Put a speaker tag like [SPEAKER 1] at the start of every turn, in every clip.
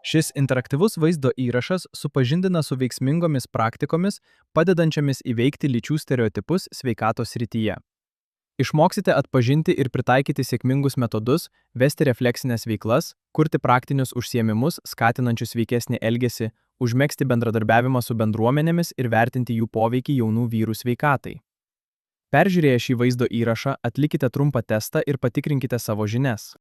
[SPEAKER 1] Šis interaktyvus vaizdo įrašas supažindina su veiksmingomis praktikomis, padedančiamis įveikti lyčių stereotipus sveikatos srityje. Išmoksite atpažinti ir pritaikyti sėkmingus metodus, vesti refleksinės veiklas, kurti praktinius užsiėmimus, skatinančius sveikesnį elgesį, užmegzti bendradarbiavimą su bendruomenėmis ir vertinti jų poveikį jaunų vyrų sveikatai. Peržiūrėję šį vaizdo įrašą, atlikite trumpą testą ir patikrinkite savo žinias.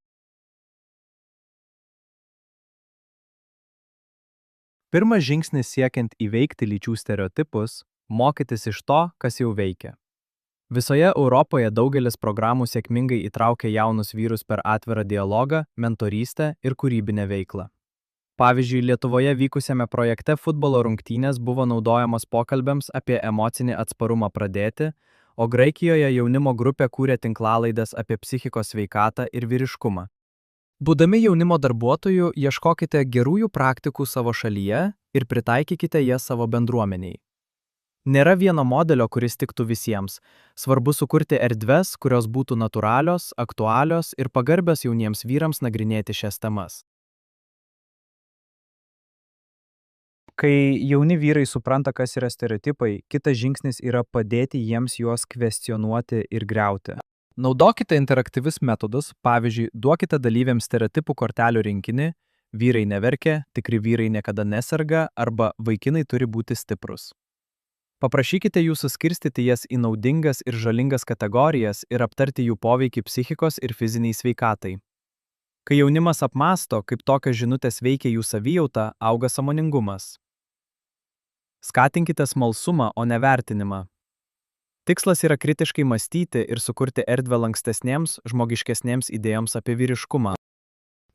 [SPEAKER 1] Pirmas žingsnis siekiant įveikti lyčių stereotipus – mokytis iš to, kas jau veikia. Visoje Europoje daugelis programų sėkmingai įtraukia jaunus vyrus per atvirą dialogą, mentorystę ir kūrybinę veiklą. Pavyzdžiui, Lietuvoje vykusiame projekte futbolo rungtynės buvo naudojamos pokalbiams apie emocinį atsparumą pradėti, o Graikijoje jaunimo grupė kūrė tinklalaides apie psichikos sveikatą ir vyriškumą. Būdami jaunimo darbuotojų, ieškokite gerųjų praktikų savo šalyje ir pritaikykite jas savo bendruomeniai. Nėra vieno modelio, kuris tiktų visiems. Svarbu sukurti erdves, kurios būtų natūralios, aktualios ir pagarbios jauniems vyrams nagrinėti šias temas. Kai jauni vyrai supranta, kas yra stereotipai, kitas žingsnis yra padėti jiems juos kvestionuoti ir griauti. Naudokite interaktyvius metodus, pavyzdžiui, duokite dalyviams stereotipų kortelių rinkinį, vyrai neverkia, tikri vyrai niekada neserga arba vaikinai turi būti stiprus. Paprašykite jų suskirstyti jas į naudingas ir žalingas kategorijas ir aptarti jų poveikį psichikos ir fiziniai sveikatai. Kai jaunimas apmąsto, kaip tokios žinutės veikia jų savijautą, auga sąmoningumas. Skatinkite smalsumą, o ne vertinimą. Tikslas yra kritiškai mąstyti ir sukurti erdvę lankstesnėms, žmogiškesnėms idėjoms apie vyriškumą.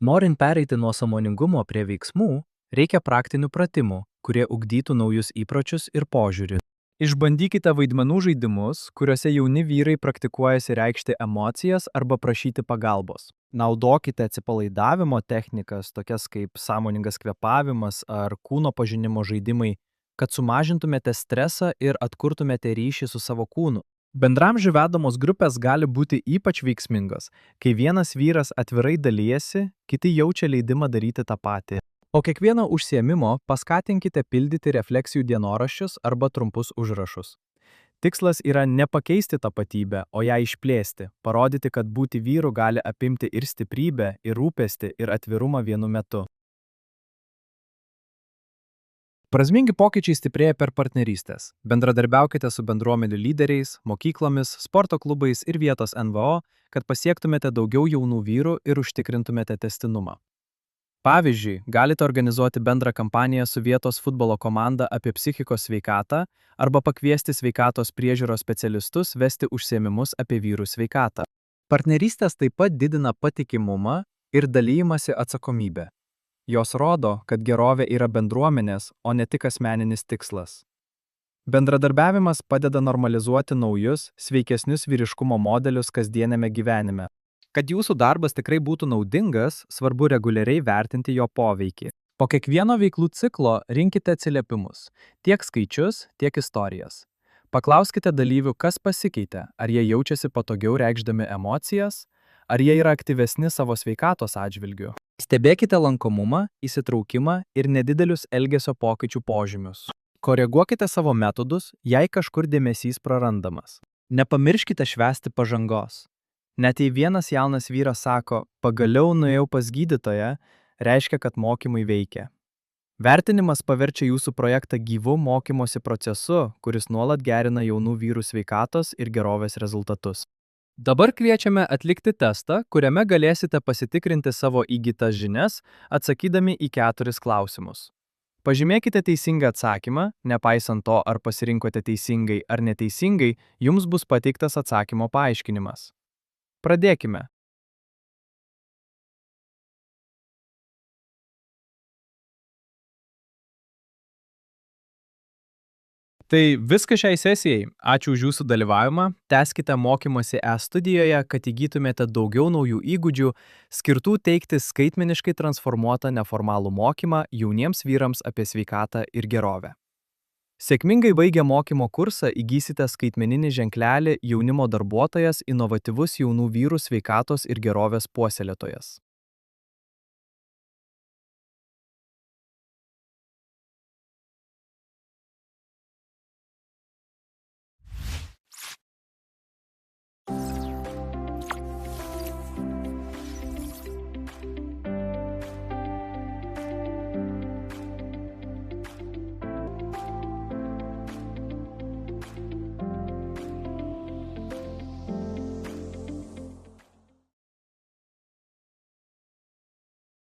[SPEAKER 1] Norint pereiti nuo sąmoningumo prie veiksmų, reikia praktinių pratimų, kurie ugdytų naujus įpročius ir požiūrį. Išbandykite vaidmenų žaidimus, kuriuose jauni vyrai praktikuojasi reikšti emocijas arba prašyti pagalbos. Naudokite atsipalaidavimo technikas, tokias kaip sąmoningas kvėpavimas ar kūno pažinimo žaidimai, kad sumažintumėte stresą ir atkurtumėte ryšį su savo kūnu. Bendramžių vedamos grupės gali būti ypač veiksmingos. Kai vienas vyras atvirai dalijasi, kiti jaučia leidimą daryti tą patį. Po kiekvieno užsiėmimo paskatinkite pildyti refleksijų dienoraščius arba trumpus užrašus. Tikslas yra ne pakeisti tapatybę, o ją išplėsti, parodyti, kad būti vyru gali apimti ir stiprybę, ir rūpestį, ir atvirumą vienu metu. Prasmingi pokyčiai stiprėja per partnerystės. Bendradarbiaukite su bendruomenių lyderiais, mokyklomis, sporto klubais ir vietos NVO, kad pasiektumėte daugiau jaunų vyrų ir užtikrintumėte tęstinumą. Pavyzdžiui, galite organizuoti bendrą kampaniją su vietos futbolo komanda apie psichikos sveikatą arba pakviesti sveikatos priežiūros specialistus vesti užsiėmimus apie vyrų sveikatą. Partnerystės taip pat didina patikimumą ir dalijimąsi atsakomybę. Jos rodo, kad gerovė yra bendruomenės, o ne tik asmeninis tikslas. Bendradarbiavimas padeda normalizuoti naujus, sveikesnius vyriškumo modelius kasdieniame gyvenime. Kad jūsų darbas tikrai būtų naudingas, svarbu reguliariai vertinti jo poveikį. Po kiekvieno veiklų ciklo rinkite atsiliepimus, tiek skaičius, tiek istorijas. Paklauskite dalyvių, kas pasikeitė, ar jie jaučiasi patogiau reikšdami emocijas, ar jie yra aktyvesni savo sveikatos atžvilgiu. Stebėkite lankomumą, įsitraukimą ir nedidelius elgesio pokyčių požymius. Koreguokite savo metodus, jei kažkur dėmesys prarandamas. Nepamirškite švęsti pažangos. Net jei vienas jaunas vyras sako, pagaliau nuėjau pas gydytoją, reiškia, kad mokymai veikia. Vertinimas paverčia jūsų projektą gyvu mokymosi procesu, kuris nuolat gerina jaunų vyrų sveikatos ir gerovės rezultatus. Dabar kviečiame atlikti testą, kuriame galėsite pasitikrinti savo įgytas žinias, atsakydami į 4 klausimus. Pažymėkite teisingą atsakymą, nepaisant to, ar pasirinkote teisingai ar neteisingai, jums bus pateiktas atsakymo paaiškinimas. Pradėkime. Tai viskas šiai sesijai. Ačiū už jūsų dalyvavimą. Tęskite mokymąsi e-studijoje, kad įgytumėte daugiau naujų įgūdžių, skirtų teikti skaitmeniškai transformuotą neformalų mokymą jauniems vyrams apie sveikatą ir gerovę. Sėkmingai baigę mokymo kursą įgysite skaitmeninį ženklelį jaunimo darbuotojas, inovatyvus jaunų vyrų sveikatos ir gerovės puoselėtojas.